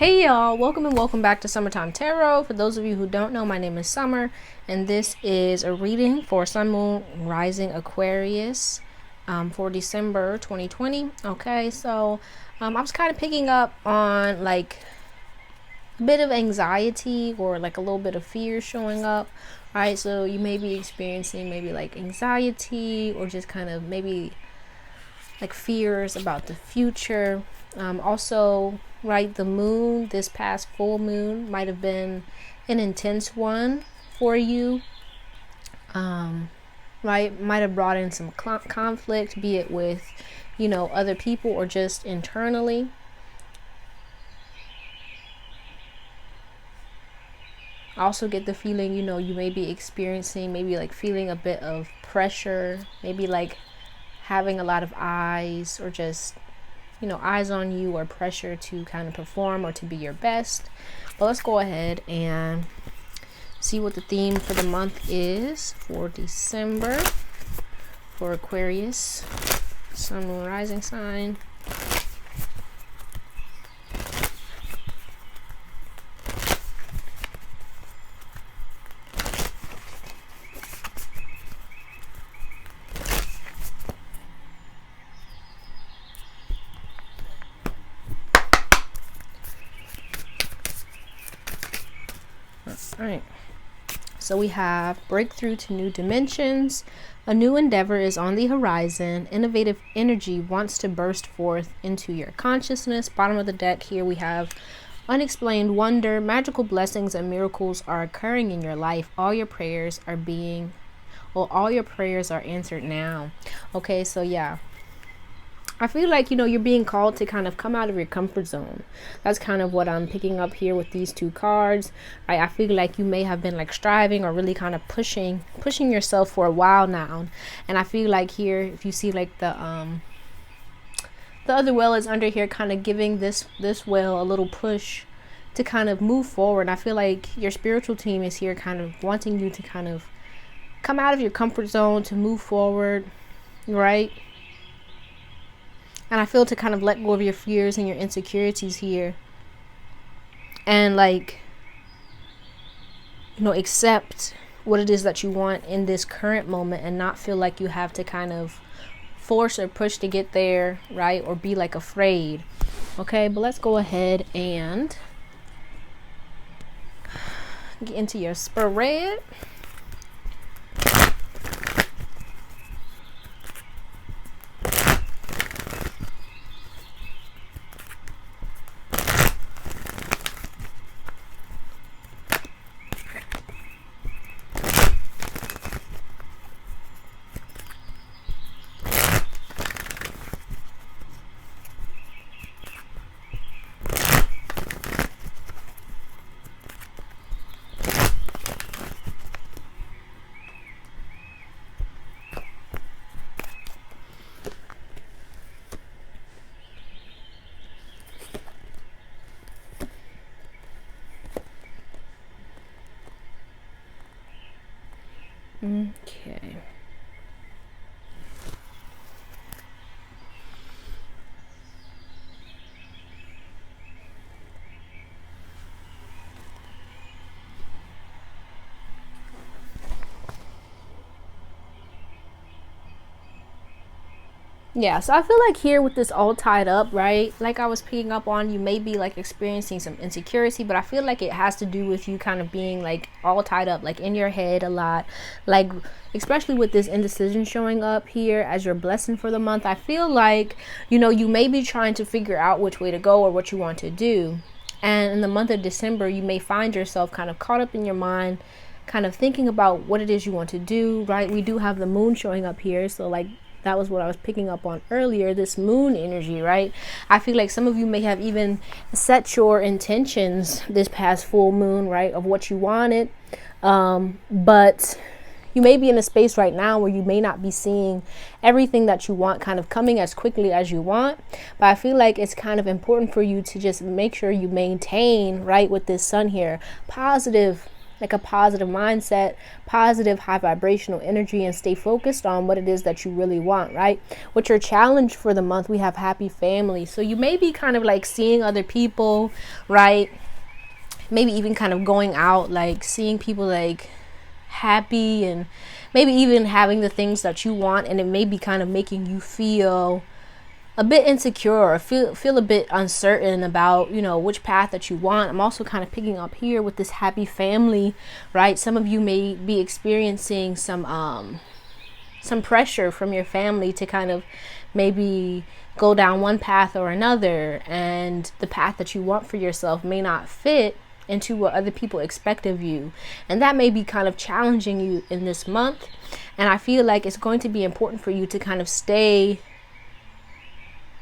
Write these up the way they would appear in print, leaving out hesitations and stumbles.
Hey y'all, welcome and welcome back to Summertime Tarot. For those of you who don't know, my name is Summer, and this is a reading for Sun, Moon, Rising Aquarius for December 2020. Okay, so I was kind of picking up on like a bit of anxiety or like a little bit of fear showing up. Right, so you may be experiencing maybe like anxiety or just kind of maybe like fears about the future. Also, right, the moon, this past full moon might have been an intense one for you. Right, might have brought in some conflict, be it with, other people or just internally. I also get the feeling, you may be experiencing maybe like feeling a bit of pressure, maybe like having a lot of eyes or just eyes on you or pressure to kind of perform or to be your best. But let's go ahead and see what the theme for the month is for December for Aquarius, Sun, Moon, Rising sign. Alright, so we have breakthrough to new dimensions. A new endeavor is on the horizon. Innovative energy wants to burst forth into your consciousness. Bottom of the deck here we have unexplained wonder. Magical blessings and miracles are occurring in your life. All your prayers are answered now. Okay, so yeah, I feel like, you're being called to kind of come out of your comfort zone. That's kind of what I'm picking up here with these two cards. I feel like you may have been like striving or really kind of pushing yourself for a while now. And I feel like here, if you see like the other whale is under here, kind of giving this whale a little push to kind of move forward. I feel like your spiritual team is here kind of wanting you to kind of come out of your comfort zone, to move forward, right? And I feel to kind of let go of your fears and your insecurities here. And accept what it is that you want in this current moment and not feel like you have to kind of force or push to get there, right? Or be like afraid. Okay, but let's go ahead and get into your spread. Okay. Yeah, so I feel like here with this all tied up, right? Like I was picking up on, you may be like experiencing some insecurity, but I feel like it has to do with you kind of being like all tied up, like in your head a lot. Like, especially with this indecision showing up here as your blessing for the month. I feel like, you may be trying to figure out which way to go or what you want to do. And in the month of December, you may find yourself kind of caught up in your mind, kind of thinking about what it is you want to do, right? We do have the moon showing up here. So like, that was what I was picking up on earlier, this moon energy, right? I feel like some of you may have even set your intentions this past full moon, right, of what you wanted. But you may be in a space right now where you may not be seeing everything that you want kind of coming as quickly as you want. But I feel like it's kind of important for you to just make sure you maintain, right, with this sun here, positive like a positive mindset, positive high vibrational energy, and stay focused on what it is that you really want, right? What's your challenge for the month? We have happy family. So you may be kind of like seeing other people, right? Maybe even kind of going out, like seeing people like happy, and maybe even having the things that you want, and it may be kind of making you feel a bit insecure, or feel a bit uncertain about, you know, which path that you want. I'm also kind of picking up here with this happy family, right? Some of you may be experiencing some pressure from your family to kind of maybe go down one path or another, and the path that you want for yourself may not fit into what other people expect of you, and that may be kind of challenging you in this month. And I feel like it's going to be important for you to kind of stay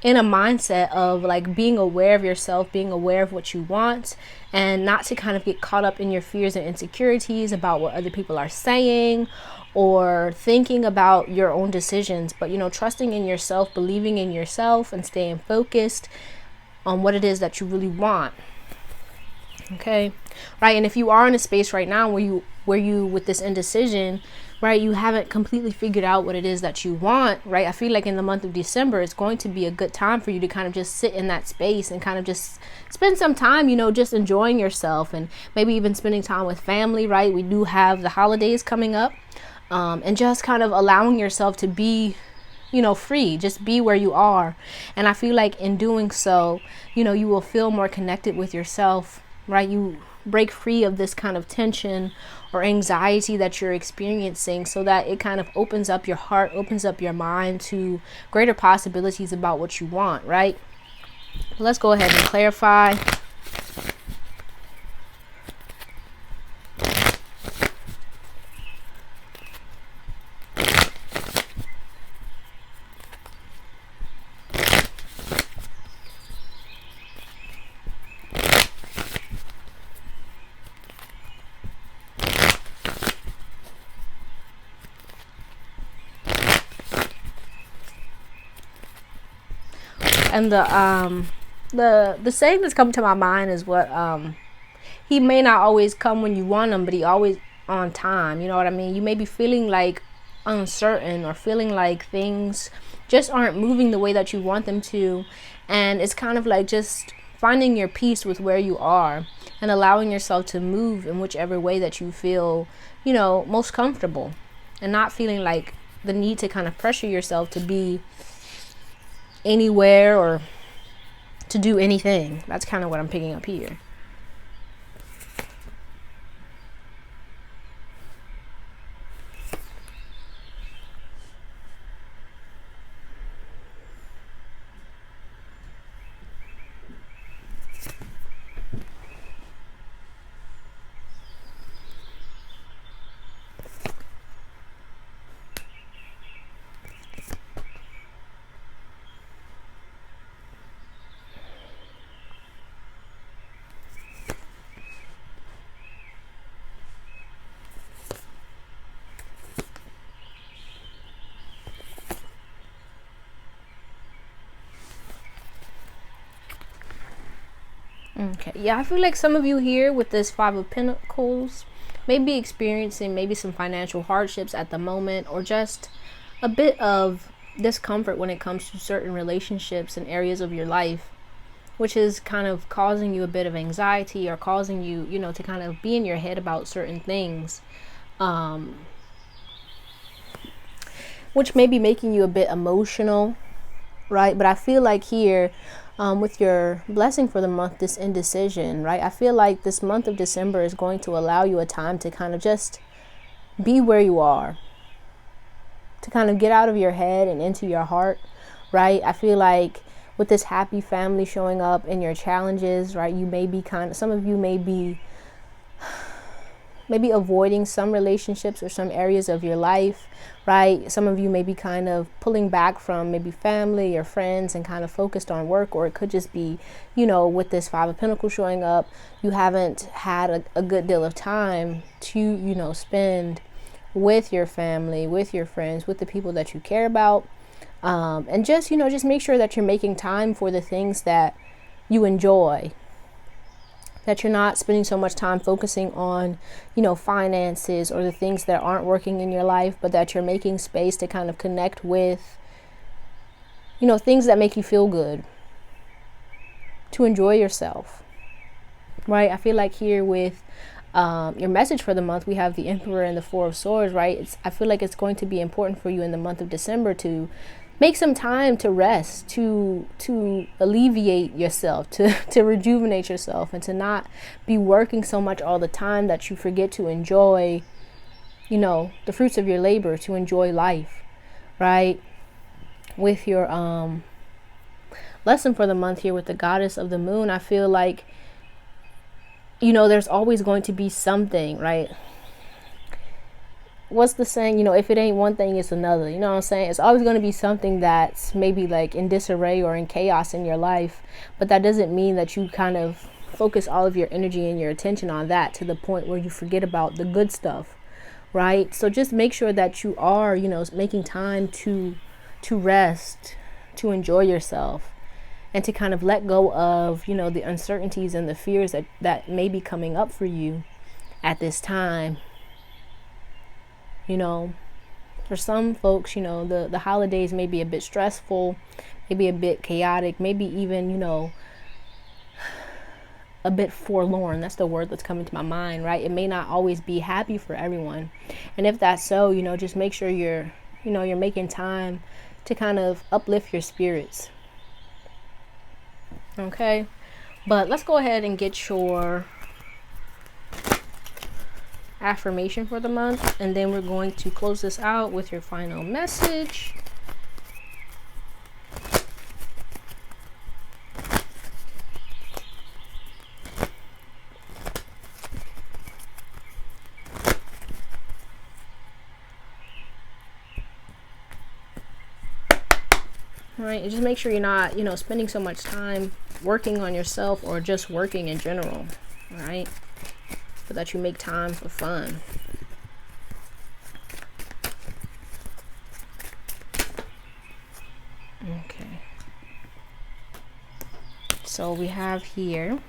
in a mindset of like being aware of yourself, being aware of what you want, and not to kind of get caught up in your fears and insecurities about what other people are saying or thinking about your own decisions, but, you know, trusting in yourself, believing in yourself, and staying focused on what it is that you really want. Okay, right? And if you are in a space right now where you with this indecision, right, you haven't completely figured out what it is that you want, right? I feel like in the month of December, it's going to be a good time for you to kind of just sit in that space and kind of just spend some time, you know, just enjoying yourself, and maybe even spending time with family, right? We do have the holidays coming up, and just kind of allowing yourself to be, you know, free, just be where you are. And I feel like in doing so, you know, you will feel more connected with yourself, right? You break free of this kind of tension or anxiety that you're experiencing, so that it kind of opens up your heart, opens up your mind to greater possibilities about what you want, right? Let's go ahead and clarify. And the saying that's come to my mind is what he may not always come when you want him, but he always on time. You know what I mean? You may be feeling like uncertain, or feeling like things just aren't moving the way that you want them to, and it's kind of like just finding your peace with where you are and allowing yourself to move in whichever way that you feel, you know, most comfortable, and not feeling like the need to kind of pressure yourself to be anywhere or to do anything. That's kind of what I'm picking up here. Okay, yeah, I feel like some of you here with this Five of Pentacles may be experiencing maybe some financial hardships at the moment, or just a bit of discomfort when it comes to certain relationships and areas of your life, which is kind of causing you a bit of anxiety, or causing you, you know, to kind of be in your head about certain things, which may be making you a bit emotional, right? But I feel like here, with your blessing for the month, this indecision, right? I feel like this month of December is going to allow you a time to kind of just be where you are, to kind of get out of your head and into your heart, right? I feel like with this happy family showing up in your challenges, right? You may be some of you may be maybe avoiding some relationships or some areas of your life, right? Some of you may be kind of pulling back from maybe family or friends and kind of focused on work, or it could just be, you know, with this Five of Pentacles showing up, you haven't had a good deal of time to, you know, spend with your family, with your friends, with the people that you care about, and just, you know, just make sure that you're making time for the things that you enjoy, that you're not spending so much time focusing on, you know, finances or the things that aren't working in your life, but that you're making space to kind of connect with, you know, things that make you feel good, to enjoy yourself, right? I feel like here with your message for the month, we have the Emperor and the Four of Swords, right? I feel like it's going to be important for you in the month of December to make some time to rest, to alleviate yourself, to rejuvenate yourself, and to not be working so much all the time that you forget to enjoy, you know, the fruits of your labor, to enjoy life, right? With your lesson for the month here with the Goddess of the Moon, I feel like, you know, there's always going to be something, right? What's the saying? You know, if it ain't one thing, it's another. You know what I'm saying? It's always going to be something that's maybe like in disarray or in chaos in your life. But that doesn't mean that you kind of focus all of your energy and your attention on that to the point where you forget about the good stuff, right? So just make sure that you are, you know, making time to rest, to enjoy yourself, and to kind of let go of, you know, the uncertainties and the fears that may be coming up for you at this time. You know, for some folks, you know, the holidays may be a bit stressful, maybe a bit chaotic, maybe even, you know, a bit forlorn. That's the word that's coming to my mind, right? It may not always be happy for everyone. And if that's so, you know, just make sure you're making time to kind of uplift your spirits. Okay, but let's go ahead and get your affirmation for the month, and then we're going to close this out with your final message. All right, and just make sure you're not, you know, spending so much time working on yourself or just working in general, all right? But that you make time for fun. Okay. So we have here,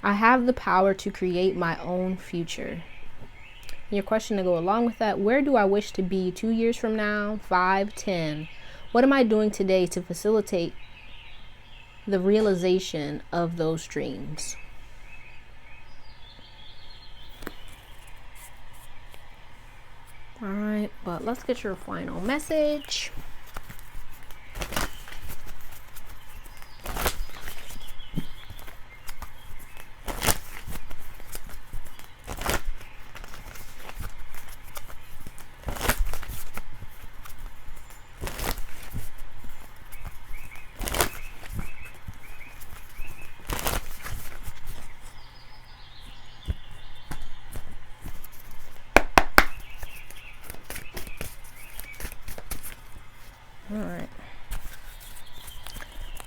I have the power to create my own future. And your question to go along with that, where do I wish to be 2 years from now, 5, 10? What am I doing today to facilitate the realization of those dreams? All right, but let's get your final message. Alright.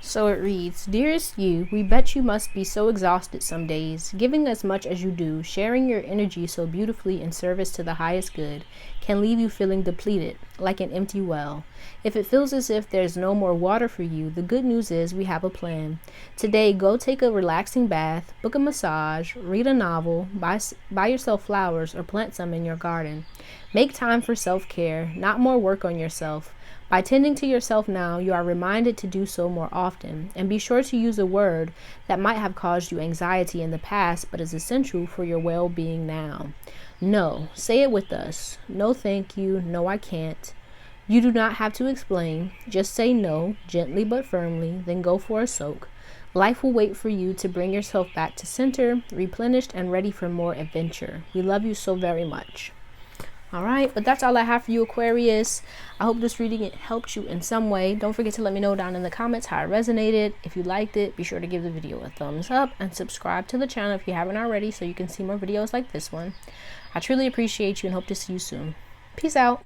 So it reads, Dearest you, we bet you must be so exhausted some days. Giving as much as you do, sharing your energy so beautifully in service to the highest good, can leave you feeling depleted, like an empty well. If it feels as if there's no more water for you, the good news is we have a plan. Today, go take a relaxing bath, book a massage, read a novel, buy yourself flowers, or plant some in your garden. Make time for self-care, not more work on yourself. By tending to yourself now, you are reminded to do so more often, and be sure to use a word that might have caused you anxiety in the past but is essential for your well-being now. No, say it with us. No, thank you. No, I can't. You do not have to explain. Just say no, gently but firmly, then go for a soak. Life will wait for you to bring yourself back to center, replenished and ready for more adventure. We love you so very much. All right, but that's all I have for you, Aquarius. I hope this reading helped you in some way. Don't forget to let me know down in the comments how it resonated. If you liked it, be sure to give the video a thumbs up and subscribe to the channel if you haven't already so you can see more videos like this one. I truly appreciate you and hope to see you soon. Peace out.